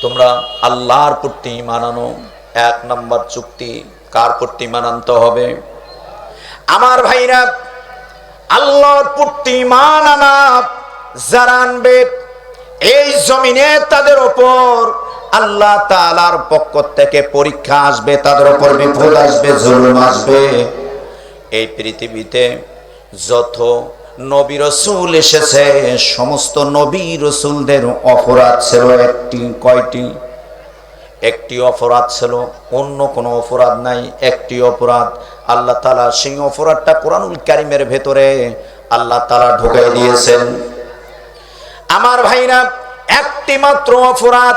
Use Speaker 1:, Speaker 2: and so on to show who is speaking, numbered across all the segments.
Speaker 1: তোমরা আল্লাহর প্রতি ঈমান আনো। এক নম্বর চুক্তি কার প্রতি ঈমান আনতে হবে? আমার ভাইরা, আল্লাহর প্রতি ঈমান আনা যারা আনবে, এই জমিনে তাদের উপর আল্লাহ তাআলার পক্ষ থেকে পরীক্ষা আসবে, তাদের উপর বিপদ আসবে, জুলুম আসবে। এই পৃথিবীতে যত নবী রাসূল এসেছে, সমস্ত নবী রাসূলদের অপরাধ ছিল একটি। কয়টি? একটি অপরাধ ছিল, অন্য কোনো অপরাধ নাই। একটি অপরাধ, আল্লাহ তাআলা সেই অপরাধটা কোরআনুল কারীমের ভেতরে আল্লাহ তাআলা ঢুকাই দিয়েছেন। আমার ভাইরা, একটি মাত্র অপরাধ,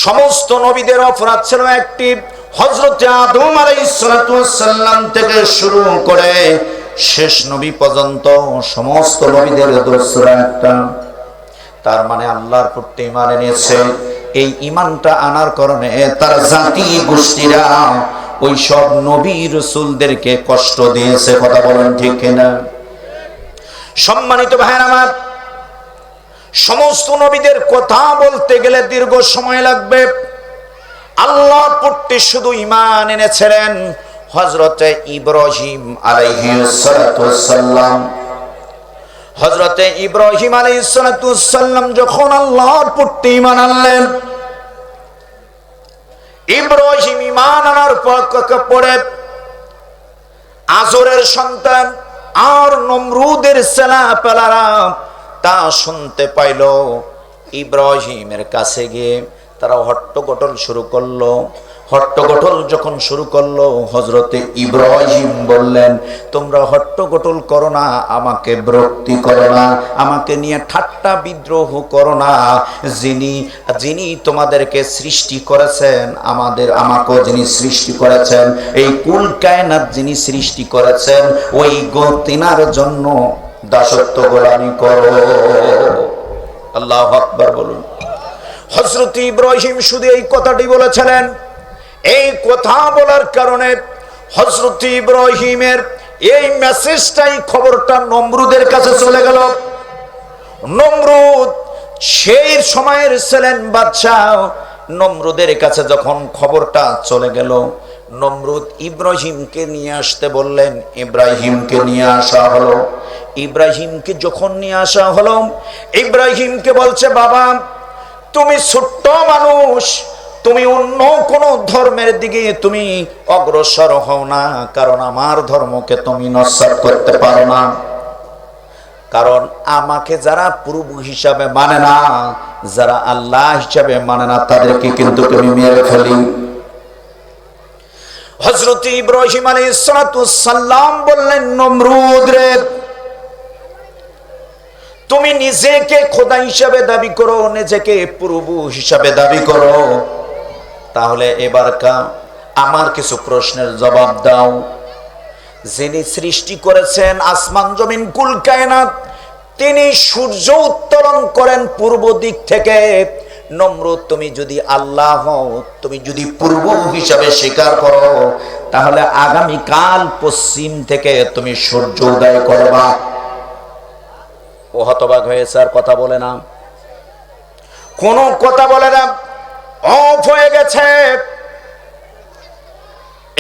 Speaker 1: সমস্ত নবীদের অপরাধ ছিল একটি। হযরত আদম আলাইহিস সালাতু ওয়াস সালাম থেকে শুরু করে শেষ নবী পর্যন্ত সমস্ত নবীদের দোষ ছিল একটা। তার মানে আল্লাহর প্রতি ঈমান এনেছে। এই ঈমানটা আনার কারণে তার জাতি গোষ্ঠীরা ওই সব নবী রাসূলদেরকে কষ্ট দিয়েছে। কথা বলেন ঠিক কিনা? সম্মানিত ভাইরা আমার, সমস্ত নবীদের কথা বলতে গেলে দীর্ঘ সময় লাগবে। আল্লাহর প্রতি শুধু ঈমান এনেছিলেন হযরতে ইব্রাহিম আলাইহিস সালাতু ওয়াস সালাম। হযরতে ইব্রাহিম আলাইহিস সালাতু ওয়াস সালাম যখন আল্লাহর প্রতি ঈমান আনলেন, ইব্রাহিম ঈমান আনার পরে আজরের সন্তান আর নমরুদের ছেলেপেলারা তা শুনতে পাইল। ইব্রাহিমের কাছে গিয়ে তারা হট্টগোল শুরু করলো। হট্টগোল যখন শুরু করলো, হযরতে ইব্রাহিম বললেন, তোমরা হট্টগোল করো না, আমাকে বিরক্তি করো না, আমাকে নিয়ে ঠাট্টা বিদ্রোহ করো না। যিনি তোমাদেরকে সৃষ্টি করেছেন, আমাকেও যিনি সৃষ্টি করেছেন, এই কুল কায়নাত যিনি সৃষ্টি করেছেন, ওই তিনার জন্য দাসত্ব গোলামি করো। আল্লাহু আকবার বলুন। হযরত ইব্রাহিম শুধু এই কথাটি বলেছিলেন। এই কথা বলার কারণে হযরত ইব্রাহিমের এই মেসেজটাই, খবরটা নমরুদের কাছে চলে গেল। নমরুদ সেই সময়ের ছিলেন বাদশা। নমরুদের কাছে যখন খবরটা চলে গেল, নমরুদ ইব্রাহিমকে নিয়ে আসতে বললেন। ইব্রাহিমকে নিয়ে আসা হলো। ইব্রাহিমকে যখন নিয়ে আসা হলো, ইব্রাহিমকে বলছে, বাবা তুমি ছোট্ট মানুষ, তুমি অন্য কোন ধর্মের দিকে তুমি অগ্রসর হও না, কারণ আমার ধর্মকে তুমি নস্যাৎ করতে পারো না। কারণ আমাকে যারা প্রভু হিসাবে মানে না, যারা আল্লাহ হিসাবে মানে না, তাদেরকে কিন্তু তুমি মেরে ফেলি। হযরত ইব্রাহিম আলাইহিস সালাতু সালাম বললেন, নমরুদ রে, তুমি নিজেকে খোদা হিসাবে দাবি করো, নিজেকে প্রভু হিসাবে দাবি করো, তাহলে এবার আমার কিছু প্রশ্নের জবাব দাও। যিনি সৃষ্টি করেছেন আসমান জমিন কুল কায়নাত, তিনি সূর্য উত্তোলন করেন পূর্ব দিক থেকে। নমরুদ, তুমি যদি আল্লাহ হও, তুমি যদি প্রভু হিসাবে স্বীকার করো, তাহলে আগামী কাল পশ্চিম থেকে তুমি সূর্য উদয় করবা। ও হতবাক হয়েছে, আর কথা বলে না, কোনো কথা বলে না, অফ হয়ে গেছে।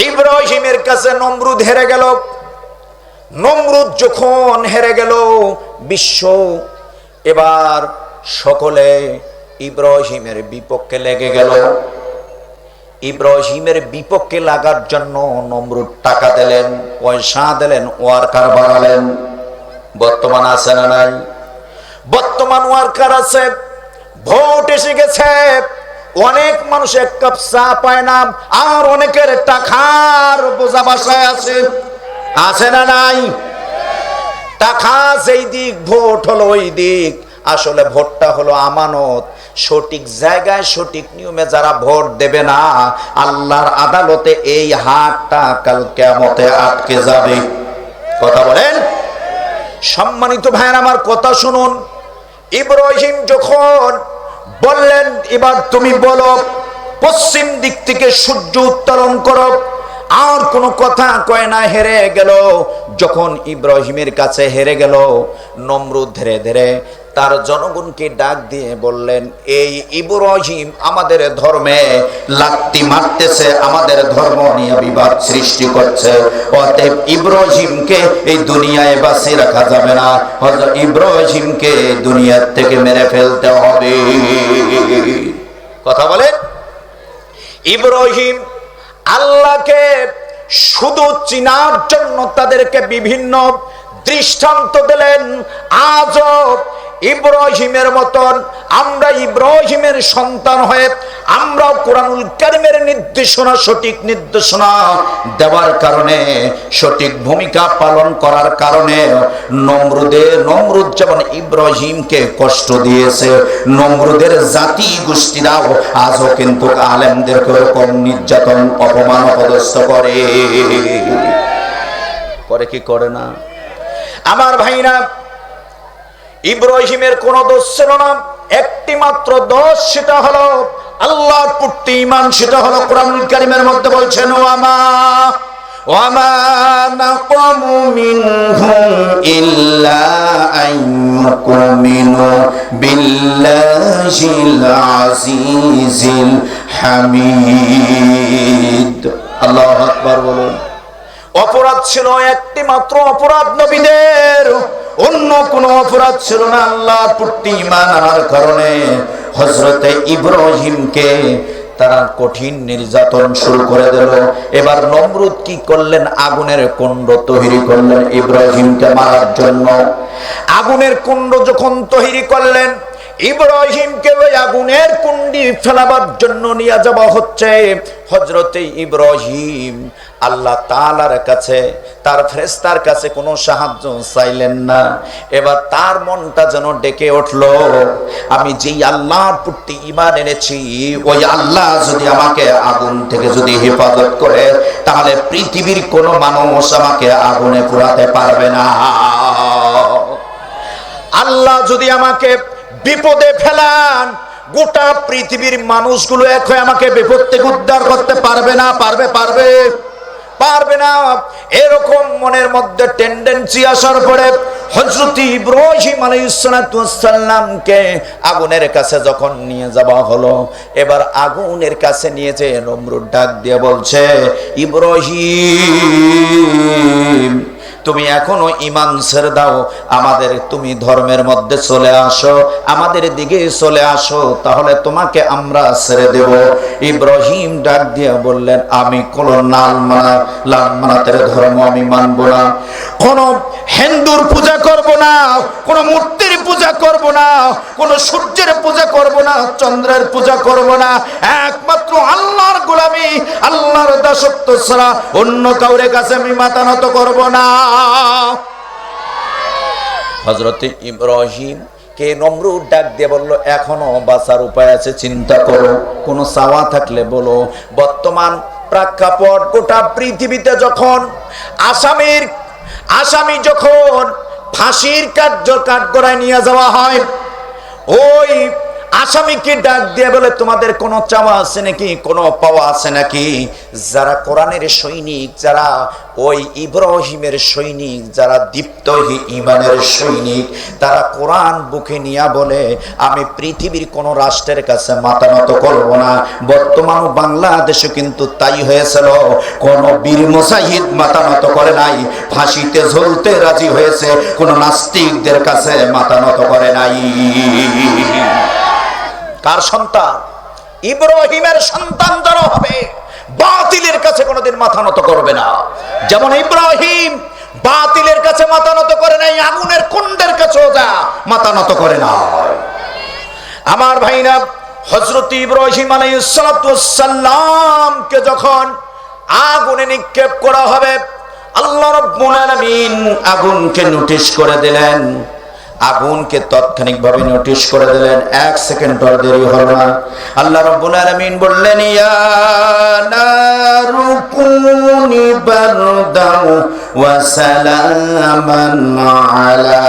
Speaker 1: ইব্রাহিমের কাছে নমরুদ হেরে গেল। নমরুদ যখন হেরে গেল, বিশ্ব এবার সকলে ইব্রাহিমের বিপক্ষে লেগে গেল। ইব্রাহিমের বিপক্ষে লাগার জন্য নমরুদ টাকা দিলেন, পয়সা দিলেন, ওয়ার্কার বাড়ালেন। বর্তমান আছে না নাই? বর্তমান ওয়ার্কার আছে। ভোট এসে গেছে, অনেক মানুষ এক কাপ চা পায় না, আর অনেকের টাকার বোঝা বাসায় আছে। আছে না নাই? টাকা যেই দিক, ভোট হলো ওই দিক। আসলে ভোটটা হলো আমানত। সঠিক জায়গায় সঠিক নিয়মে যারা ভোট দেবে না, আল্লাহর আদালতে এই হাতটা কাল কিয়ামতে আটকে যাবে। কথা বলেন। সম্মানিত ভাইয়ের আমার কথা শুনুন। ইব্রাহিম যখন বললেন, এবার তুমি বলো পশ্চিম দিক থেকে সূর্য উত্তোলন করো, আর কোনো কথা কয় না, হেরে গেল। যখন ইব্রাহিমের কাছে হেরে গেল, নমরুদ ধীরে ধীরে তার জনগণকে ডাক দিয়ে বললেন, এই ইব্রাহিম আমাদের ধর্মে লাত্তি মারতেছে, আমাদের ধর্ম নিয়ে বিবাদ সৃষ্টি করছে, অতএব ইব্রাহিমকে এই দুনিয়ায় বাঁচিয়ে রাখা যাবে না, হযরত ইব্রাহিমকে দুনিয়ার থেকে মেরে ফেলতে হবে। কথা বলেন। ইব্রাহিম আল্লাহকে শুধু চিনার জন্য তাদেরকে বিভিন্ন দৃষ্টান্ত দিলেন। আজও ইব্রাহিমের মতন আমরা ইব্রাহিমের সন্তান হয়ে আমরাও কোরআনুল কারীমের নির্দেশনা, সঠিক নির্দেশনা দেওয়ার কারণে, সঠিক ভূমিকা পালন করার কারণে নমরুদ যেমন ইব্রাহিমকে কষ্ট দিয়েছে, নমরুদের জাতি গোষ্ঠীরাও আজও কিন্তু আলেমদেরকে এরকম নির্যাতন, অপমান, অপদস্থ করে কি করে না? আমার ভাইরা, ইব্রাহিমের কোন দোষ ছিল না, একটি মাত্র দোষ, সেটা হলো আল্লাহর প্রতি ঈমান। সেটা হলো কোরআনুল কারীমের মধ্যে বলছেন, ওয়ামা নাকামু মিনহুম ইল্লা আইয়ুমিনু বিল্লাহিল আজিজিল হামিদ। আল্লাহু আকবার বলুন। অপরাধ ছিল একটি মাত্র অপরাধ নবীদের, অন্য কোন অপরাধ ছিল না। আল্লাহর প্রতি ঈমান আনার কারণে হযরতে ইব্রাহিমকে তারা কঠিন নির্যাতন শুরু করে দিল। এবার নমরুদ কি করলেন? আগুনের কুণ্ড তৈরি করলেন ইব্রাহিমকে মারার জন্য। আগুনের কুণ্ড যখন তৈরি করলেন, ইব্রাহিমকে ওই আগুনের কুণ্ডি ফেলাবার জন্য নিয়ে যাওয়া হচ্ছে। হযরতে ইব্রাহিম আল্লাহ তাআলার কাছে, তার ফেরেশতার কাছে কোনো সাহায্য চাইলেন না। এবার তার মনটা যেন ডেকে উঠলো, আমি যেই আল্লাহর প্রতি ঈমান এনেছি, ওই আল্লাহ যদি আমাকে আগুন থেকে যদি হেফাজত করে, তাহলে পৃথিবীর কোনো মানুষ আমাকে আগুনে পোড়াতে পারবে না। আল্লাহ যদি আমাকে বিপদে ফেলান, গোটা পৃথিবীর মানুষগুলো এক হয়ে আমাকে বিপদ থেকে উদ্ধার করতে পারবে না। পারবে না। এরকম মনের মধ্যে টেন্ডেন্সি আসার পরে হযরত ইব্রাহিম আলাইহিস সালামকে আগুনের কাছে যখন নিয়ে যাওয়া হলো, এবার আগুনের কাছে নিয়ে যেয়ে নমরুদ ডাক দিয়ে বলছে, ইব্রাহিম তুমি এখনো ঈমান ছেড়ে দাও, তুমি ধর্মের মধ্যে চলে আসো, আমাদের দিকে চলে আসো, তাহলে তোমাকে আমরা ছেড়ে দেব। ইব্রাহিম ডাক দিয়ে বললেন, আমি কোন লালমানাতের ধর্ম আমি মানব না, কোন হিন্দুর পূজা করব না, কোন মূর্তির পূজা করব না, কোন সূর্যের পূজা করব না, চন্দ্রের পূজা করব না, একমাত্র আল্লাহর গোলামি, আল্লাহর দাসত্ব ছাড়া অন্য কাউরে কাছে আমি মাথা নত করব না। হযরত ইব্রাহিম কে নমরুদ ডাক দিয়ে বলল, এখনো বাঁচার উপায় আছে, চিন্তা করো, কোনো চাওয়া থাকলে বলো। বর্তমান প্রেক্ষাপট, গোটা পৃথিবীতে যখন আসামি যখন ফাঁসির কাঠগড়ায় নিয়ে যাওয়া হয়, ওই আসামিকে ডাক দিয়ে বলে, তোমাদের কোনো চাওয়া আছে নাকি, কোনো পাওয়া আছে নাকি? যারা কোরআনের সৈনিক, যারা ওই ইব্রাহিমের সৈনিক, যারা দীপ্ত ঈমানের সৈনিক, তারা কোরআন বুকে নিয়ে বলে, আমি পৃথিবীর কোন রাষ্ট্রের কাছে মাথা নত করব না। বর্তমান বাংলাদেশে কিন্তু তাই হয়েছিল, কোন বীর মুজাহিদ মাথা নত করে নাই, ফাঁসিতে ঝুলতে রাজি হয়েছে, কোন নাস্তিকদের কাছে মাথা নত করে নাই। কার সন্তান? ইব্রাহিমের সন্তান যারা হবে, বাতিলের কাছে কোনোদিন মাথা নত করবে না। যেমন ইব্রাহিম বাতিলের কাছে মাথা নত করে নাই, আগুনের কুণ্ডের কাছেও যা মাথা নত করে না। আমার ভাইরা, হযরত ইব্রাহিম আলাইহিস সালামকে যখন আগুনে নিক্ষেপ করা হবে, আল্লাহ রাব্বুল আলামিন আগুনকে নোটিশ করে দিলেন। আগুনকে তাৎক্ষণিকভাবে নোটিশ করে দিলেন, এক সেকেন্ড দেরি হলো না। আল্লাহ রাব্বুল আলামিন বললেন, ইয়া নারু কুনি বারদাও ওয়া সালামান আলা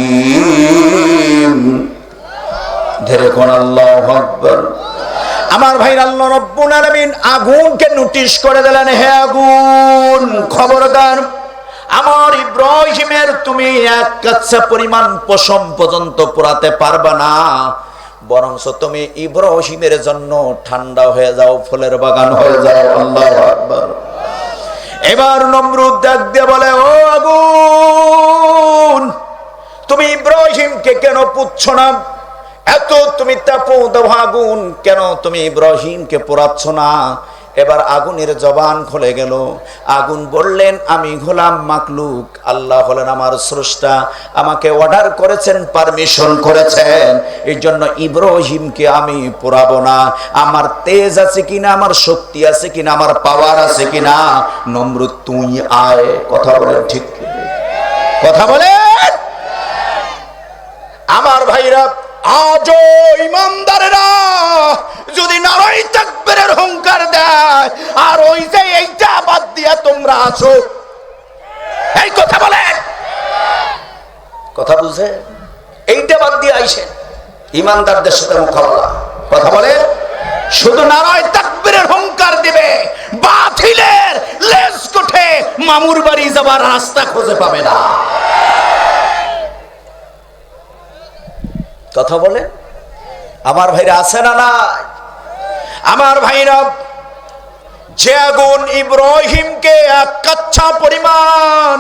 Speaker 1: ইব্রাহিম। ধীরে কোন আল্লাহু আকবার। আমার ভাই, আল্লাহ রাব্বুল আলামিন আগুনকে নোটিশ করে দিলেন, হে আগুন, খবরদার, আমার ইব্রাহিমের তুমি এক কাচ্চা পরিমাণ পশম পর্যন্ত পোড়াতে পারবা না, বরঞ্চ তুমি ইব্রাহিমের জন্য ঠান্ডা হয়ে যাও, ফুলের বাগান হয়ে যাও। আল্লাহু আকবার। এবার নমরুদ ডাক দিয়ে বলে, ও আগুন, তুমি ইব্রাহিমকে কেন পুচ্ছ না? এত তুমি তাপো দাও আগুন, কেন তুমি ইব্রাহিমকে পোড়াচ্ছ না? এবার আগুনের জবান খুলে গেল। আগুন বললেন, আমি গোলাম মাকলুক, আল্লাহ হলেন আমার স্রষ্টা, আমাকে অর্ডার করেছেন, পারমিশন করেছেন, এই জন্য ইব্রাহিমকে আমি পোড়াবো না। আমার তেজ আছে কিনা, আমার শক্তি আছে কিনা, আমার পাওয়ার আছে কিনা, নমরুদ তুই আয়। কথা বলেন ঠিক, কথা বলেন। আমার ভাইরা, আজও ইমানদারেরা যদি নারায়ে তাকবীরের হুঙ্কার দেয়, আর ওই যে এইটা বাদ দিয়া তোমরা আছো, এই কথা বলেন, কথা বুঝে, এইটা বাদ দিয়ে আইসে ইমানদারদের সাথে মোকাবেলা। কথা বলে, শুধু নারায়ে তাকবীরের হুঙ্কার দিবে, বাতিলের লেজ কোঠে মামুর বাড়ি যাবার রাস্তা খুঁজে পাবে না। কথা বলে আমার ভাইরা, আছে না নাই? আমার ভাইরা, যে আগুন ইব্রাহিমকে এক কাচ্চা পরিমাণ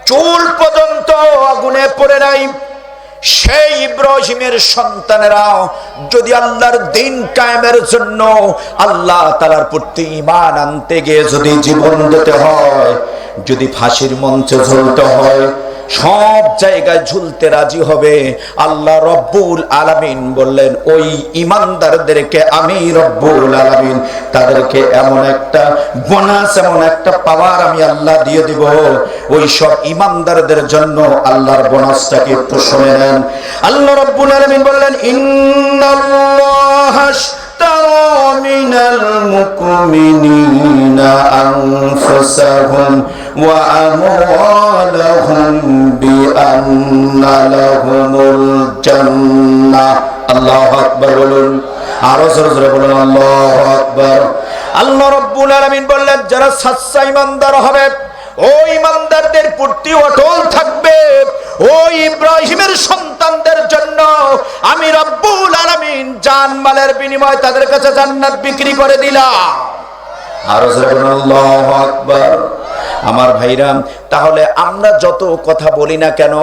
Speaker 1: চুল পর্যন্ত আগুনে পড়ে নাই, সেই ইব্রাহিমের সন্তানেরা যদি আল্লাহর দিন কায়েমের জন্য আল্লাহ তাআলার প্রতি ঈমান আনতে গিয়ে যদি জীবন দিতে হয়, যদি ফাঁসির মঞ্চে ঝুলতে হয়, সব জায়গায় ঝুলতে রাজি হবে। আল্লাহ রব্বুল আলামিন বললেন, ওই ইমানদারদেরকে আমি রব্বুল আলামিন তাদেরকে এমন একটা বোনাস, এমন একটা পাওয়ার আমি আল্লাহ দিয়ে দিব, ওই সব ইমানদারদের জন্য আল্লাহর বোনাসটাকে একটু শুনে নেন। আল্লাহ রব্বুল আলামিন বললেন, ইন্নাল্লাহা মিনাল মুমিনিনা আনফুসাহুম ওয়া আমওয়ালাহুম বিআন্না লাহুমুল জান্নাহ। আল্লাহু আকবার বলুন, আরো জোরে জোরে বলুন, আল্লাহু আকবার। আল্লাহ রাব্বুল আলামিন বললেন, যারা সচ্চা ঈমানদার হবে, ওই ঈমানদারদের প্রতি অটল থাকবে, ওই ইব্রাহিমের সন্তানদের জন্য আমি রব্বুল আলামিন জানমালের বিনিময়ে তাদের কাছে জান্নাত বিক্রি করে দিলাম। আরো জোরে বলুন, আল্লাহু আকবার। আমার ভাইরা, তাহলে আমরা যত কথা বলি না কেন,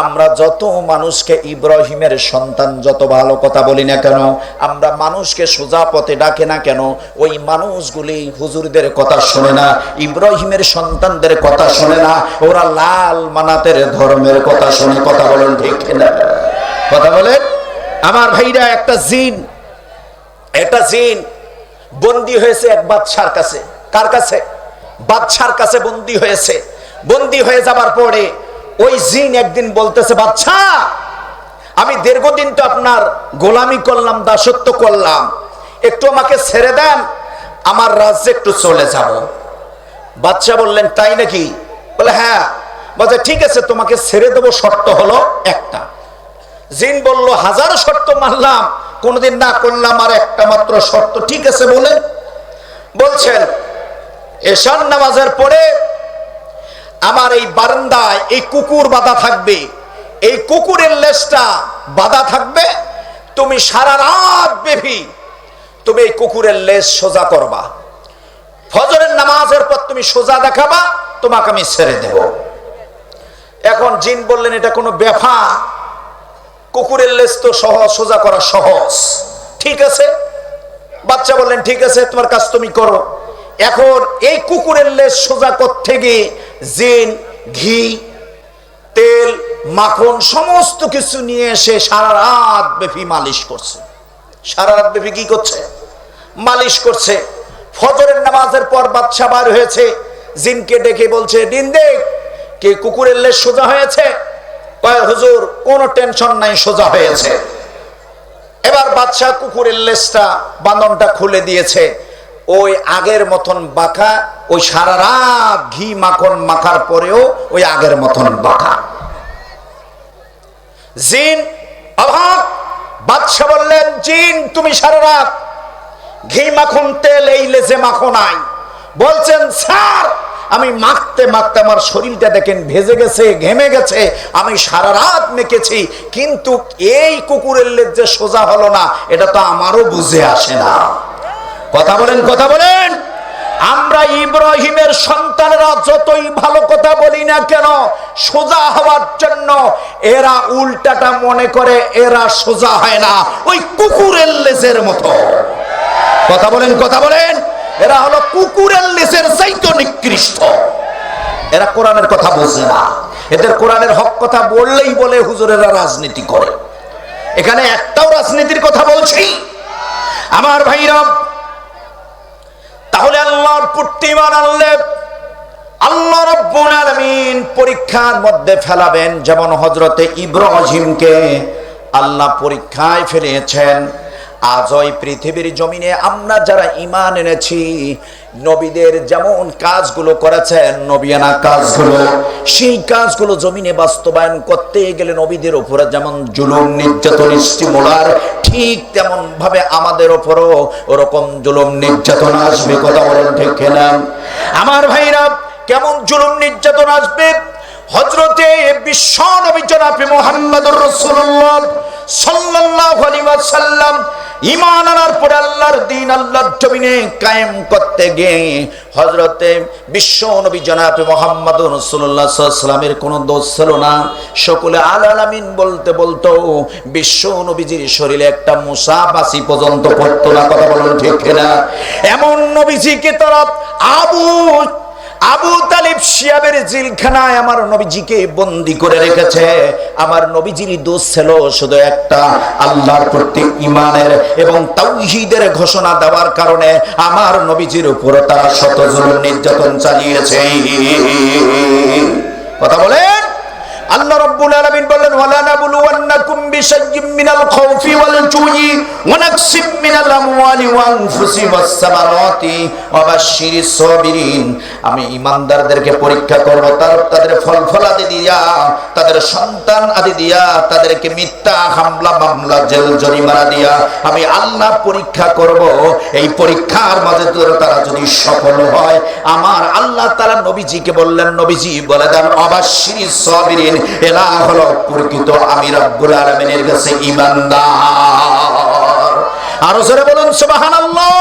Speaker 1: আমরা যত মানুষকে ইব্রাহিমের সন্তান যত ভালো কথা বলি না কেন, আমরা মানুষকে সোজা পথে ডাকে না কেন, ওই মানুষগুলি হুজুরদের কথা শোনে না, ইব্রাহিমের সন্তানদের কথা শোনে না, ওরা লাল মানাতের ধর্মের কথা শোনে। কথা বলেন ঠিক না? কথা বলেন। আমার ভাইরা, একটা জিন বন্দী হয়েছে এক বাদশার কাছে। কার কাছে? বাদশার কাছে বন্দী হয়েছে। বন্দী হয়ে যাবার পরে ওই জিন একদিন বলতেছে, বাদশা, আমি দীর্ঘদিন তো আপনার গোলামি করলাম, দাসত্ব করলাম, একটু আমাকে ছেড়ে দেন, আমার রাজ্যে একটু চলে যাব। বাদশা বললেন, তাই নাকি? বলে, হ্যাঁ। বলছে, ঠিক আছে, তোমাকে ছেড়ে দেবো, শর্ত হলো একটা। জিন বলল, হাজারো শর্ত মানলাম, কোনদিন না করলাম, আর একটা মাত্র শর্ত। ঠিক আছে বলে বলছেন, এশার নামাজের পরে আমার এই বারান্দায় এই কুকুর বাঁধা থাকবে, এই কুকুরের লেজটা বাঁধা থাকবে, তুমি সারা রাত ব্যাপী তুমি এই কুকুরের লেজ সোজা করবা, ফজরের নামাজের পর তুমি সোজা দেখাবা, তোমাকে আমি ছেড়ে দেব। এখন জিন বললেন, এটা কোনো ব্যাপার, কুকুরের লেজ তো সহজ, সোজা করা সহজ। ঠিক আছে। বাচ্চা বললেন, ঠিক আছে, তোমার কাজ তুমি করো। এখন এই কুকুরের লেজ সোজা করতে গিয়ে জিন ঘি, তেল, মাখন সমস্ত কিছু নিয়ে এসে সারা রাত ব্যাপী মালিশ করছে। সারা রাত ব্যাপী কি করছে? মালিশ করছে। ফজরের নামাজের পর বাদশা বার হয়েছে, জিনকে ডেকে বলছে, দিন দেখ কে কুকুরের লেজ সোজা হয়েছে? কয়, হুজুর কোনো টেনশন নাই, সোজা হয়েছে। এবার বাদশা কুকুরের লেজটা, বাঁধনটা খুলে দিয়েছে, ওই আগের মতন বাঁকা, ওই সারা রাত ঘি মাখন মাখার পরেও ওই আগের মতন বাঁকা। জিন অবাক। বাদশা বললেন, জিন তুমি সারা রাত ঘি মাখন তেল এই লেজে মাখো নাই? বলছেন, স্যার আমি মাখতে মাখতে আমার শরীরটা দেখেন ভেজে গেছে, ঘেমে গেছে, আমি সারা রাত মেখেছি, কিন্তু এই কুকুরের লেজ যে সোজা হলো না, এটা তো আমারও বুঝে আসে না। কথা বলেন, কথা বলেন। আমরা ইব্রাহিমের সন্তানেরা যতই ভালো কথা বলি না কেন, সোজা হওয়ার জন্য এরা উল্টাটা মনে করে, এরা সোজা হয় না, ওই কুকুরের লেজের মতো। কথা বলেন, কথা বলেন। এরা হলো কুকুরের লেজের চাইতে নিকৃষ্ট। এরা কোরআনের কথা বোঝে না। এদের কোরআনের হক কথা বললেই বলে হুজুরেরা রাজনীতি করে। এখানে একটাও রাজনীতির কথা বলছি আমার ভাইরা। তাহলে আল্লাহর প্রতি ঈমান আনলে আল্লাহ রাব্বুল আলামিন পরীক্ষার মধ্যে ফেলাবেন। যেমন হযরতে ইব্রাহিমকে আল্লাহ পরীক্ষায় ফেলেছেন। আজ ওই পৃথিবীর জমিনে আমরা যারা ঈমান এনেছি, নবীদের যেমন কাজগুলো করেছেন, নবিয়ানা কাজগুলো, সেই কাজগুলো জমিনে বাস্তবায়ন করতে গেলে নবীদের উপরে যেমন জুলুম নির্যাতন স্টিমুলার, ঠিক তেমন ভাবে আমাদের উপরও ওরকম জুলুম নির্যাতন আসবে। কথা বলেন ঠিক কিনা আমার ভাইরা? কেমন জুলুম নির্যাতন আসবে? হযরতে বিশ্ব নবী জনাব মুহাম্মদুর রাসূলুল্লাহ সাল্লাল্লাহু আলাইহি ওয়াসাল্লাম ঈমান আনার পরে আল্লাহর দ্বীন, আল্লাহর জমিনে কায়েম করতে গিয়ে হযরতে বিশ্ব নবী জনাব মুহাম্মদুর রাসূলুল্লাহ সাল্লাল্লাহু আলাইহি ওয়াসাল্লামের কোনো দোষ ছিল না। সকলে আলামিন বলতে বলতো বিশ্ব নবীজির শরীরে একটা মুসাবাসি পর্যন্ত পড়তো না। কথা বলেন ঠিক কিনা? এমন নবীজিকে তারা আবু তালিব শিয়াবের জেলখানায় আমার নবীজিকে বন্দী করে রেখেছে। আমার নবীজির দোষ ছিল শুধু একটা, আল্লাহর প্রতি ঈমানের এবং তাওহীদের ঘোষণা দেওয়ার কারণে আমার নবীজির উপর তারা শত জুলুম নির্যাতন চালিয়েছে। কথা বলেন। আল্লাহ রাব্বুল আলামিন বললেন, ওয়ালা নাবলুওয়ান্নাকুম বিশাইয়্যিম মিনাল খাউফি ওয়াল জুই ওয়া নাকসিম মিনাল আমওয়ালি ওয়া আনফুসি ওয়াস সামারাতি ওয়া বাশশিরিস সাবিরিন। আমি ঈমানদারদেরকে পরীক্ষা করব, তাদের ফলাদি দিয়া, তাদের সন্তান আদি দিয়া, তাদেরকে মিথ্যা হামলা মামলা জেল জরিমানা দিয়া আমি আল্লাহ পরীক্ষা করব। এই পরীক্ষার মাঝে তারা যদি সফল হয়, আমার আল্লাহ তাআলা নবীজিকে বললেন, নবীজি বলে দেন অবাশশিরিস সাবিরিন, এরা হলো প্রকৃত আমি রব্বুল আলামিনের কাছে ঈমানদার। আরো জোরে বলুন সুবহানাল্লাহ।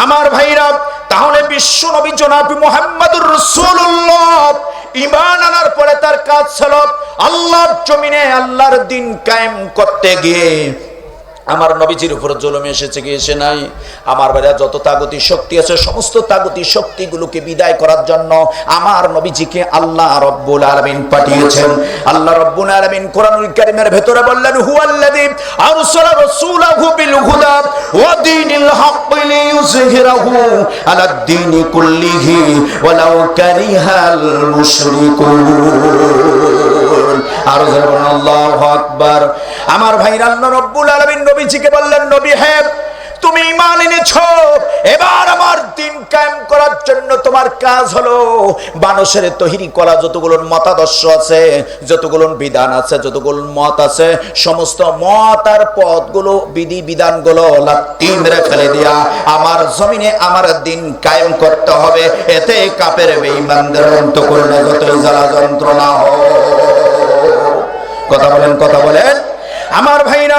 Speaker 1: আমার ভাইরা, তাহলে বিশ্ব নবী জনাব মুহাম্মদুর রাসূলুল্লাহ ঈমান আনার পরে তার কাজ ছিল আল্লাহর জমিনে আল্লাহর দ্বীন কায়েম করতে গিয়ে আমার নবীজির উপর জুলুম এসেছে কি এসে নাই? আমার ভাইরা, যত তাগুতি শক্তি আছে সমস্ত তাগুতি শক্তিগুলোকে বিদায় করার জন্য আমার নবীজিকে আল্লাহ রাব্বুল আলামিন পাঠিয়েছেন। আল্লাহ রাব্বুল আলামিন কোরআনুল কারীমের ভেতরে বললেন, হুয়াল্লাযী আরসালা রাসূলাহু বিল হুদা ওয়া দীনিল হাক্কি লিইয়ুযহিরাহু আলাদ দীনি কুল্লিহি ওয়ালাউ কারিহাল মুশরিকুন। আর আল্লাহু আকবার। আমার ভাইরা, আল্লাহ রাব্বুল আলামিন নবীজিকে বললেন, নবী হে, তুমি ঈমান এনেছো, এবার আমার দ্বীন কায়েম করার জন্য তোমার কাজ হলো মানুষের তৈরি করা যতগুলো মতাদর্শ আছে, যতগুলো বিধান আছে, যতগুলো মত আছে, সমস্ত মত আর পথগুলো, বিধি বিধানগুলো লাত্তি মেরে ফেলে দিয়া আমার জমিনে আমার দ্বীন কায়েম করতে হবে। এতে কাফের বেঈমানদের অন্তঃকরণে যতই জ্বালা যন্ত্রণা হোক। কথা বলেন, কথা বলেন। আমার ভাইরা,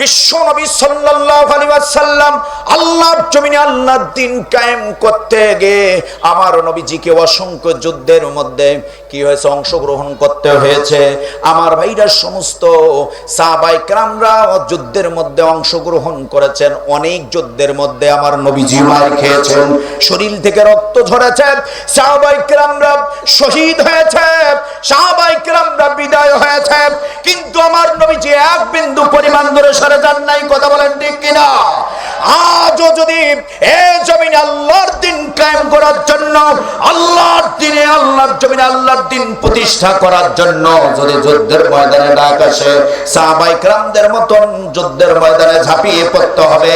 Speaker 1: বিশ্ব নবী সাল্লাল্লাহু আলাইহি ওয়াসাল্লাম আল্লাহর জমিনে আল্লাহর দ্বীন কায়েম করতে গিয়ে আমার নবীজিকে অসংখ্য যুদ্ধের মধ্যে কি হয়েছে, অংশগ্রহণ করতে হয়েছে। আমার ভাইরা, সমস্ত সাহাবায়ে কেরামরা যুদ্ধের মধ্যে অংশগ্রহণ করেছেন। অনেক যুদ্ধের মধ্যে আমার নবীজি মার খেয়েছেন, শরীর থেকে রক্ত ঝরেছে, সাহাবায়ে কেরামরা শহীদ হয়েছে, সাহাবায়ে কেরামরা বিদায় হয়েছে, কিন্তু আমার নবীজি এক বিন্দু পরিমাণ ধরে সরে যান নাই। কথা বলেন ঠিক কিনা? আজও যদি এই জমিনে আল্লাহর দ্বীন কায়েম করার জন্য, আল্লাহর দ্বীনে, আল্লাহর জমিনে আল্লাহর দ্বীন প্রতিষ্ঠা করার জন্য যদি যুদ্ধের ময়দানে ডাক আসে, সাহাবায়ে কেরামদের মতন যুদ্ধের ময়দানে ঝাঁপিয়ে পড়তে হবে।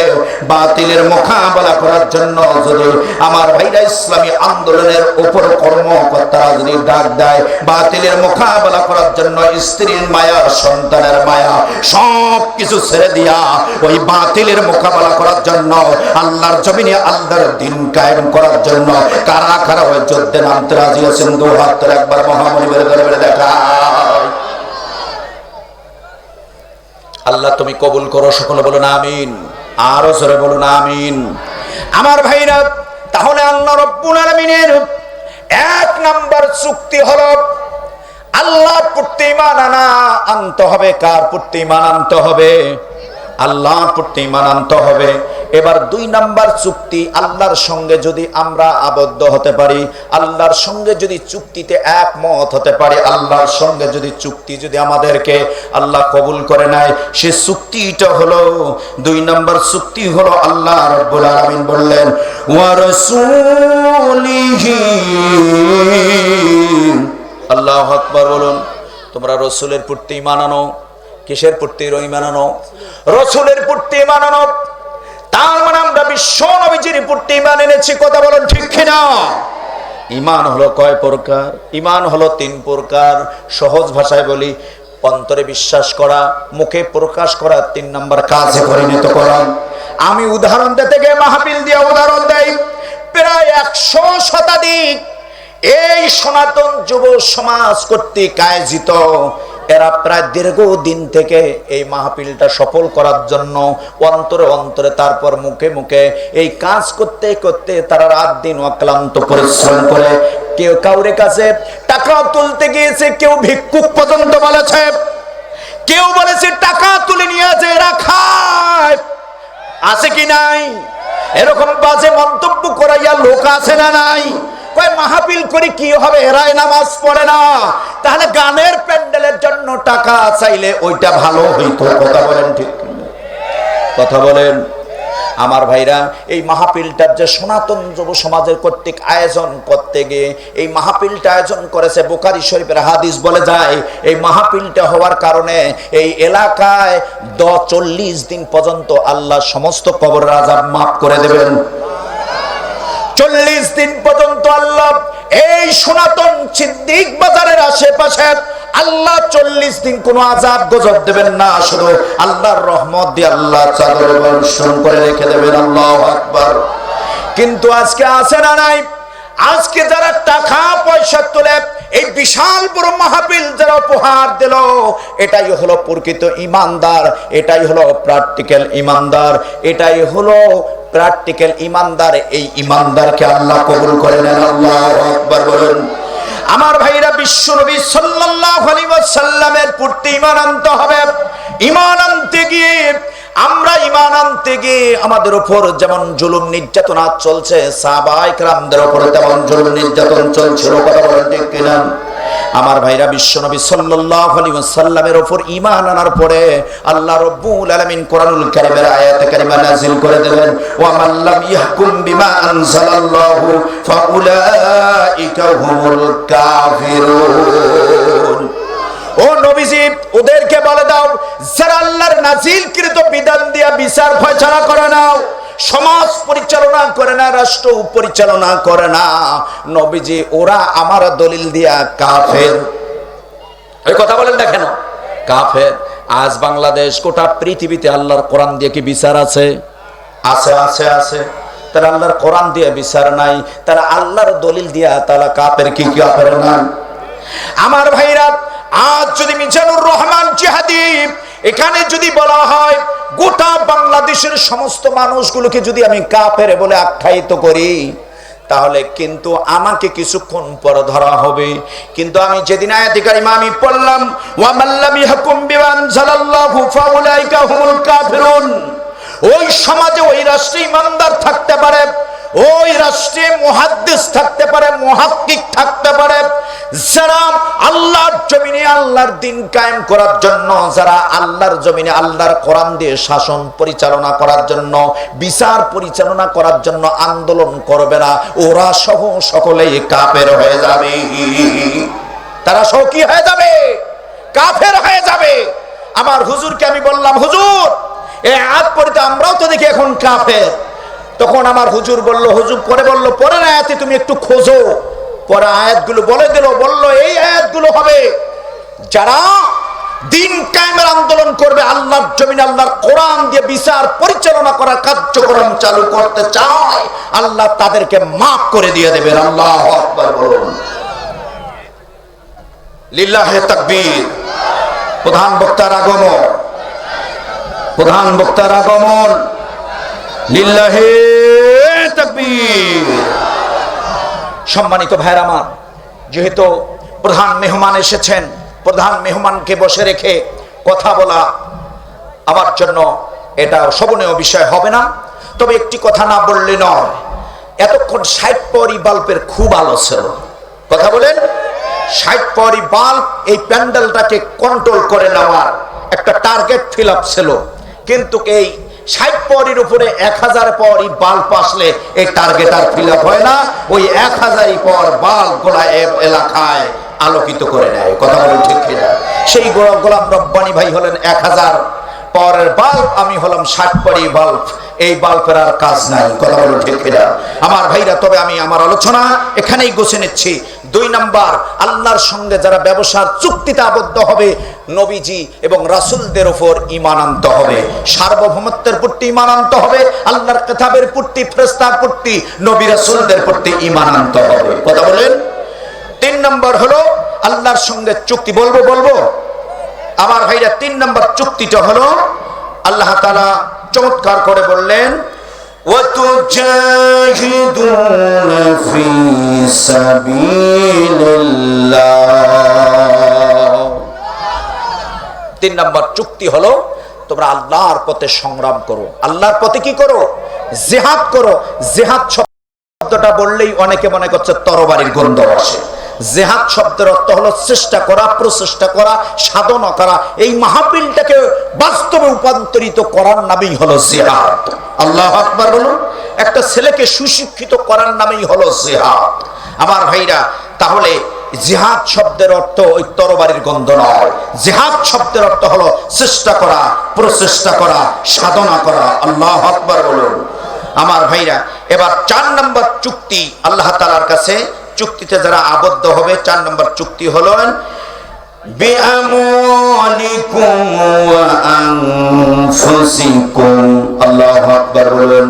Speaker 1: বাতিলের মোকাবেলা করার জন্য যদি আমার ভাইরা ইসলামী আন্দোলনের উপর কর্মকর্তারা যদি ডাক দেয়, বাতিলের মোকাবেলা করার জন্য স্ত্রীর মায়া, সন্তানের মায়া, সব কিছু ছেড়ে দিয়া ওই বাতিলের মোকাবেলা করার করার জন্য, আল্লাহর জমিনে আল্লাহর দ্বীন কায়েম করার জন্য কারা কারা ওই যুদ্ধে নামতে রাজি আছেন? দু হাত তুলে একবার মহামনিবের দরবারে দেখায়। আল্লাহ তুমি কবুল করো, সকলে বলুন আমিন, আরো জোরে বলুন আমিন। আমার ভাইরা, তাহলে আল্লাহ রাব্বুল আলামিনের এক নাম্বার চুক্তি হলো আল্লাহর প্রতি ঈমান আনতে হবে। কার প্রতি ঈমান আনতে হবে? আল্লাহর প্রতি ঈমান আনতে হবে। এবার দুই নাম্বার চুক্তি, আল্লাহর সঙ্গে যদি আমরা আবদ্ধ হতে পারি, আল্লাহর সঙ্গে যদি চুক্তিতে একমত হতে পারি, আল্লাহর সঙ্গে যদি চুক্তি যদি আমাদেরকে আল্লাহ কবুল করে নেয়, সে চুক্তিটা হলো দুই নাম্বার চুক্তি হলো আল্লাহ রাব্বুল আলামিন বললেন ওয়া রাসূলিহি। আল্লাহু আকবার বলুন। তোমরা রাসূলের প্রতি ঈমান আনো। কিসের প্রতি ঈমান আনো? রাসূলের প্রতি ঈমান আনো। তার মানে আমরা বিশ্ব নবীজির প্রতি ঈমান এনেছি। কথা বলেন ঠিক কিনা? ঈমান হলো কয় প্রকার? ঈমান হলো তিন প্রকার। সহজ ভাষায় বলি, অন্তরে বিশ্বাস করা, মুখে প্রকাশ করা, তিন নাম্বার কাজে পরিণত করা। আমি উদাহরণ দিতে গিয়ে মাহফিল দিয়ে উদাহরণ দেই। প্রায় 100 শতাধিক এই সনাতন যুব সমাজ কর্তৃক আয়োজিত, এরা প্রায় দীর্ঘদিন থেকে এই মাহফিলটা সফল করার জন্য অন্তরে অন্তরে, তারপর মুখে মুখে এই কাজ করতে করতে তারা রাত দিন অক্লান্ত পরিশ্রম করে, কেউ কাউরে কাছে টাকা তুলতে গিয়েছে, কেউ ভিক্ষুক পর্যন্ত বলেছে, কেউ বলেছে টাকা তুলে নিয়ে যে রাখায়। আছে কি নাই? এরকম বাজে মন্তব্য করাইয়া লোক আছে না নাই? মাহফিল করে কি হবে, এরাই নামাজ পড়ে না, তাহলে গানের প্যান্ডেলের জন্য টাকা চাইলে ওইটা ভালো হইতো। কথা বলেন ঠিক? কথা বলেন। আমার ভাইরা, এই মাহফিলটার যে সনাতন যুব সমাজের কর্তৃক আয়োজন করতে গিয়ে এই মাহফিলটা আয়োজন করেছে, বুখারী শরীফের হাদিস বলে যায় এই মাহফিলটা হওয়ার কারণে এই এলাকায় 40 দিন পর্যন্ত আল্লাহ সমস্ত কবরের আযাব মাফ করে দেবেন। 40 দিন পর্যন্ত আল্লাহ এই সনাতন সিদ্দিক বাজারের আশেপাশে আল্লাহ 40 দিন কোনো আযাব গজব দেবেন না, শুধু আল্লাহর রহমত দিয়ে আল্লাহ চাদর বর্ষণ করে রেখে দেবেন। আল্লাহু আকবার। কিন্তু আজকে আছে না নাই? আজকে যারা টাকা পয়সা তুলে এই বিশাল বড় মাহফিল যারা উপহার দিল, এটাই হলো প্রকৃত ইমানদার, এটাই হলো প্র্যাকটিক্যাল ইমানদার, এটাই হলো প্র্যাকটিক্যাল ইমানদার। এই ইমানদারকে আল্লাহ কবুল করে নেন। আল্লাহু আকবার বলুন। আমার ভাইরা, বিশ্বনবী সাল্লাল্লাহু আলাইহি ওয়াসাল্লামের প্রতি ঈমান আনতে হবে। ঈমান আনতে গিয়ে আমাদের উপর যেমন জুলুম নির্যাতন চলছে, সাহাবায়ে কেরামদের উপর তেমন জুলুম নির্যাতন চলছিল। কথা বলেন ঠিক কিনা? আমার ভাইরা, বিশ্বনবী সাল্লাল্লাহু আলাইহি ওয়াসাল্লামের উপর ঈমান আনার পরে আল্লাহ রাব্বুল আলামিন কোরআনুল কারীমের আয়াতে কারিমা নাযিল করে দিলেন, ওয়া মান লাম ইয়াহকুম বিমা আনজালাল্লাহু ফাউলাইকা হুমুল কাফিরুন। ও নবীজি, ওদেরকে বলে দাও যারা আল্লাহর নাযিলকৃত বিধান দিয়া বিচার ফয়সালা করে না, সমাজ পরিচালনা করে না, রাষ্ট্র পরিচালনা করে না, নবীজি ওরা আমার দলিল দিয়া কাফের। এই কথা বলেন না কেন? কাফের। আজ বাংলাদেশ গোটা পৃথিবীতে আল্লাহর কোরআন দিয়ে কি বিচার আছে? আছে আছে আছে। তারা আল্লাহর কোরআন দিয়ে বিচার নাই, তারা আল্লাহর দলিল দিয়া তারা কাফের। কি কাফের না? আমার ভাইরা, আজ যদি মিজানুর রহমান জিহাদি এখানে যদি বলা হয় গোটা বাংলাদেশের সমস্ত মানুষগুলোকে যদি আমি কাফের বলে আখ্যায়িত করি, তাহলে কিন্তু আমাকে কিছুক্ষণ পর ধরা হবে। কিন্তু আমি যেদিন আয়াতে কারিমা আমি পড়লাম, ওয়া মান লাম ইয়াহকুম বিমা আনজালাল্লাহু ফাউলাইকা হুমুল কাফিরুন, ওই সমাজে ওই রাষ্ট্রে ইমানদার থাকতে পারে, ওই রাষ্ট্রে মুহাদ্দিস থাকতে পারে, মুহাক্কিক থাকতে পারে, যারা আল্লাহর জমিনে আল্লাহর দ্বীন কায়েম করার জন্য, যারা আল্লাহর জমিনে আল্লাহর কোরআন দিয়ে শাসন পরিচালনা করার জন্য, বিচার পরিচালনা করার জন্য আন্দোলন করবে না, ওরা সহ সকলেই কাফের হয়ে যাবে। তারা সহ কি হয়ে যাবে? কাফের হয়ে যাবে। আমার হুজুরকে আমি বললাম, হুজুর এই আয়াত পড়তে আমরাও তো দেখি এখন কাফের। তখন আমার হুজুর বলল, হুজুর পরে বলল, পরের আয়াতে তুমি একটু খোঁজো। পরে আয়াতগুলো বলে দিল, বলল এই আয়াতগুলো হবে যারা দিন কায়েমের আন্দোলন করবে, আল্লাহর জমিনে আল্লাহর কোরআন দিয়ে বিচার পরিচালনা করার কার্যক্রম চালু করতে চায়, আল্লাহ তাদেরকে মাফ করে দিয়ে দেবেন। আল্লাহু আকবার বলুন। লিল্লাহে তাকবীর। প্রধান বক্তার আগমন, প্রধান বক্তার আগমন। লিল্লাহে তাকবীর। সম্মানিত ভাইরা আমার, যেহেতু প্রধান মেহমান এসেছেন, প্রধান মেহমানকে বসে রেখে কথা বলা আমার জন্য এটা শোভনীয় বিষয় হবে না। তবে একটি কথা না বললে নয়, এতক্ষণ 60 পাওয়ারি বাল্বের খুব আলো ছিল। কথা বলেন, 60 পাওয়ারি বাল্ব এই প্যান্ডেলটাকে কন্ট্রোল করে নেওয়ার একটা টার্গেট ফিল আপ ছিল, কিন্তু এই 60 পাওয়ারির উপরে 1000 পাওয়ারি বাল্ব আসলে এই টার্গেট আর ফিল আপ হয় না। ওই 1000 পাওয়ার বাল্ব গোলা এলাকায় আলোকিত করে নেয়। কথা বলেন ঠিক কিনা? সেই গোলাম রব্বানী ভাই হলেন 1000 পাওয়ারের বাল্ব, আমি হলাম 60 পাওয়ারি বাল্ব। এই বাল্বের আর কাজ নাই। কথা বলেন ঠিক কিনা আমার ভাইরা? তবে আমি আমার আলোচনা এখানেই গুছিয়ে নিচ্ছি। 2 নাম্বার, আল্লাহর সঙ্গে যারা ব্যবসার চুক্তিতে আবদ্ধ হবে, নবীজি এবং রাসূলদের উপর ঈমান আনতে হবে, সার্বভৌমত্বের প্রতি ঈমান আনতে হবে, আল্লাহর কিতাবের প্রতি, ফেরেশতার প্রতি, নবী রাসূলদের প্রতি ঈমান আনতে হবে। কথা বলেন। 3 নাম্বার হলো আল্লাহর সঙ্গে চুক্তি। বলবো আমার ভাইরা, 3 নাম্বার চুক্তিটা হলো আল্লাহ তাআলা চমৎকার করে বললেন, ওয়াতুজাহিদুনা ফি সাবিলিল্লাহ। 3 নাম্বার চুক্তি হলো তোমরা আল্লাহর পথে সংগ্রাম করো। আল্লাহর পথে কি করো? জিহাদ করো। জিহাদ শব্দটা বললেই অনেকে মনে করছে তরবারির গন্ধ আসে। জিহাদ শব্দের অর্থ হলো চেষ্টা করা, প্রচেষ্টা করা, সাধনা করা। এই মাহফিলটাকে বাস্তবে রূপান্তরিত করার নামই হলো জিহাদ। আল্লাহু আকবার বলুন। একটা ছেলেকে সুশিক্ষিত করার নামই হলো জিহাদ। আমার ভাইরা, তাহলে জিহাদ শব্দের অর্থ ওই তরবারির গন্ধ নয়। জিহাদ শব্দের অর্থ হলো চেষ্টা করা, প্রচেষ্টা করা, সাধনা করা। আল্লাহু আকবার বলুন। আমার ভাইরা, এবার 4 নম্বর চুক্তি আল্লাহ তাআলার কাছে, চুক্তিতে যারা আবদ্ধ হবে, 4 নম্বর চুক্তি হলো বিআমওয়ালিকুম ওয়া আনফুসিকুম। আল্লাহু আকবার বলুন।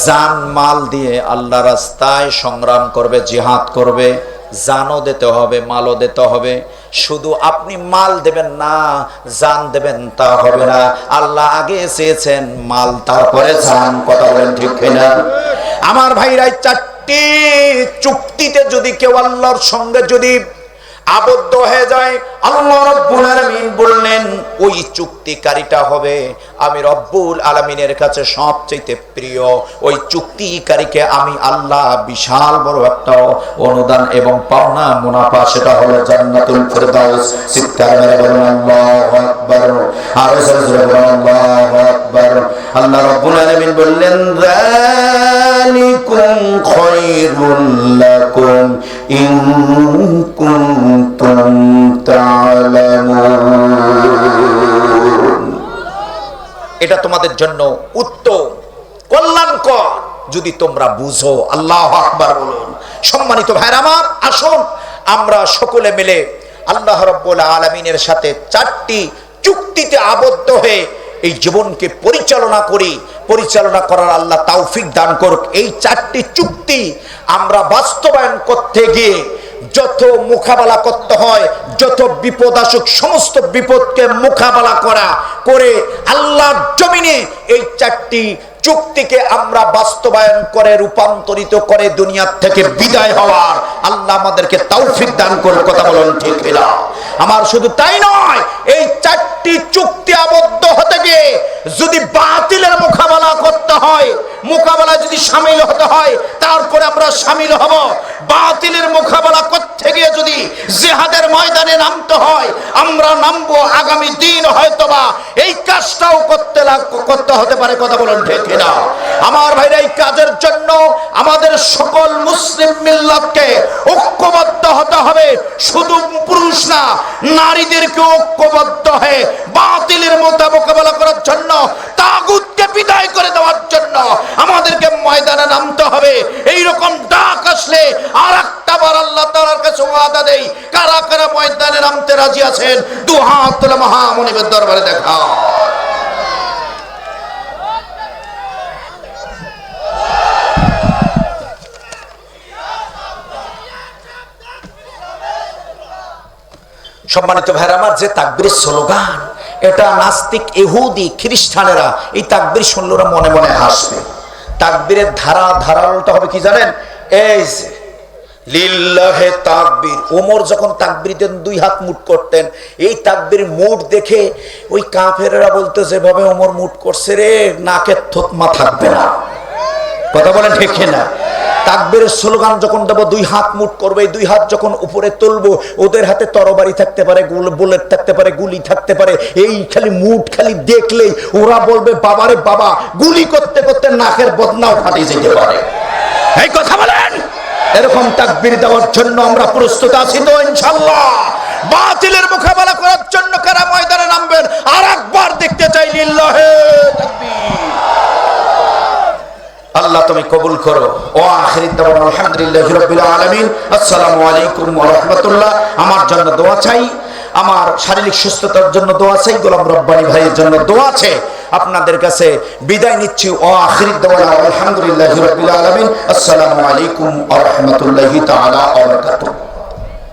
Speaker 1: জান মাল দিয়ে আল্লাহ রাস্তায় সংগ্রাম করবে, জিহাদ করবে। জানও দিতে হবে, মালও দিতে হবে। শুধু আপনি মাল দেবেন না, জান দেবেন তা হবে না। আল্লাহ আগে চেয়েছেন মাল, তারপরে জান। কথা বলেন ঠিক কিনা আমার ভাইরা? 4টি চুক্তিতে যদি কেউ আল্লাহর সঙ্গে যদি আবদ্ধ হয়ে যায়, আল্লাহ রাব্বুল আলামিন বললেন ওই চুক্তিকারীটা হবে আমি রব্বুল আলামিনের কাছে সবচেয়ে প্রিয়। ওই চুক্তিকারীকে আমি আল্লাহ বিশাল বড় একটা অনুদান এবং পাওনা মুনাফা, সেটা হলো জান্নাতুল ফেরদাউস। চিৎকার মেরে বলুন আল্লাহু আকবার। আর জোরে বলুন আল্লাহু আকবার। আল্লাহ রাব্বুল আলামিন বললেন, যালিকুম খায়রুল লাকুম ইন কুনতুম তা'লামুন। এটা তোমাদের জন্য উত্তম, কল্যাণকর যদি তোমরা বুঝো। আল্লাহু আকবার বলুন। সম্মানিত ভাইরা আমার, আসুন আমরা সকলে মিলে আল্লাহ রাব্বুল আলামিনের সাথে 4টি চুক্তিতে আবদ্ধ হয়ে এই জীবনকে পরিচালনা করি। পরিচালনা করার আল্লাহ তৌফিক দান করুক। এই 4টি চুক্তি আমরা বাস্তবায়ন করতে গিয়ে যত মোকাবেলা করতে হয়, যত বিপদ আসুক, সমস্ত বিপদকে মোকাবেলা করে আল্লাহর জমিনে এই 4টি চুক্তিকে আমরা বাস্তবায়ন করে, রূপান্তরিত করে দুনিয়া থেকে বিদায় হওয়ার আল্লাহ আমাদেরকে তৌফিক দান করুন। কথা বলুন ঠিক কিনা আমার? শুধু তাই নয়, এই 4টি চুক্তি আবদ্ধ হতে গিয়ে যদি বাতিলের মোকাবেলা করতে হয়, মোকাবেলা যদি শামিল হতে হয়, তারপরে আমরা শামিল হব। বাতিলের মোকাবেলা করতে গিয়ে যদি জিহাদের ময়দানে নামতে হয়, আমরা নামবো। আগামী দিন হয়তোবা এই কাজটাও করতে হতে পারে। কথা বলুন ঠিক কিনা আমার ভাইরা? এই কাজের জন্য আমাদের সকল মুসলিম মিল্লাতকে ঐক্যবদ্ধ হতে হবে। শুধু পুরুষ না, নারীদেরকে ঐক্যবদ্ধ হয়ে বাতিলের মোকাবেলা করার জন্য, তাগুতকে বিদায় করে দেওয়ার জন্য আমাদেরকে ময়দানে নামতে হবে। এইরকম ডাক আসলে আর একটা বার আল্লাহ তাআলার কাছে ওয়াদা দেই, কারা কারা ময়দানে নামতে রাজি আছেন? দু হাত তুলে মহামনিবের দরবারে দেখা। সম্মানিত ভাইরা আমার, যে তাকবীরের স্লোগান, এটা নাস্তিক, ইহুদি, খ্রিস্টানেরা এই তাকবীর শুনলে ওরা মনে মনে হাসবে। তাকবীরের ধারালটা হবে কি জানেন? এই যে লিল্লাহে তাকবীর। ওমর যখন তাকবীর দেন দুই হাত মুঠ করতেন, এই তাকবীর মুঠ দেখে ওই কাফেরেরা বলতো যেভাবে ওমর মুঠ করছে রে, নাকের থতমা থাকবে না। কথা বলেন ঠিক না? তাকবীরের স্লোগান যখন দেব, দুই হাত মুঠ করবে, এই দুই হাত যখন উপরে তুলবো, ওদের হাতে তরবারি থাকতে পারে, বুলেট থাকতে পারে, গুলি থাকতে পারে, এই খালি মুঠ খালি দেখলেই ওরা বলবে বাবারে বাবা, গুলি করতে করতে নাকের বদনাও ফাটিয়ে যেতে পারে। এই কথা বলেন। এরকম তাকবীর দেওয়ার জন্য আমরা প্রস্তুত আছি তো ইনশাআল্লাহ? বাতিলের মোকাবেলা করার জন্য কারা ময়দানে নামবেন আর একবার দেখতে চাই লিল্লাহে তাকবীর। আল্লাহ তুমি কবুল করো। ও আখির দাওয়ানা আলহামদুলিল্লাহি রাব্বিল আলামিন। আসসালামু আলাইকুম ওয়া রাহমাতুল্লাহ। আমার জন্য দোয়া চাই, আমার শারীরিক সুস্থতার জন্য দোয়া চাই, গোলাম রব্বানী ভাইয়ের জন্য দোয়া আছে। আপনাদের কাছে বিদায় নিচ্ছি। ও আখির দাওয়ানা আলহামদুলিল্লাহি রাব্বিল আলামিন। আসসালামু আলাইকুম ওয়া রাহমাতুল্লাহি তাআলা ওয়া বারাকাতুহু।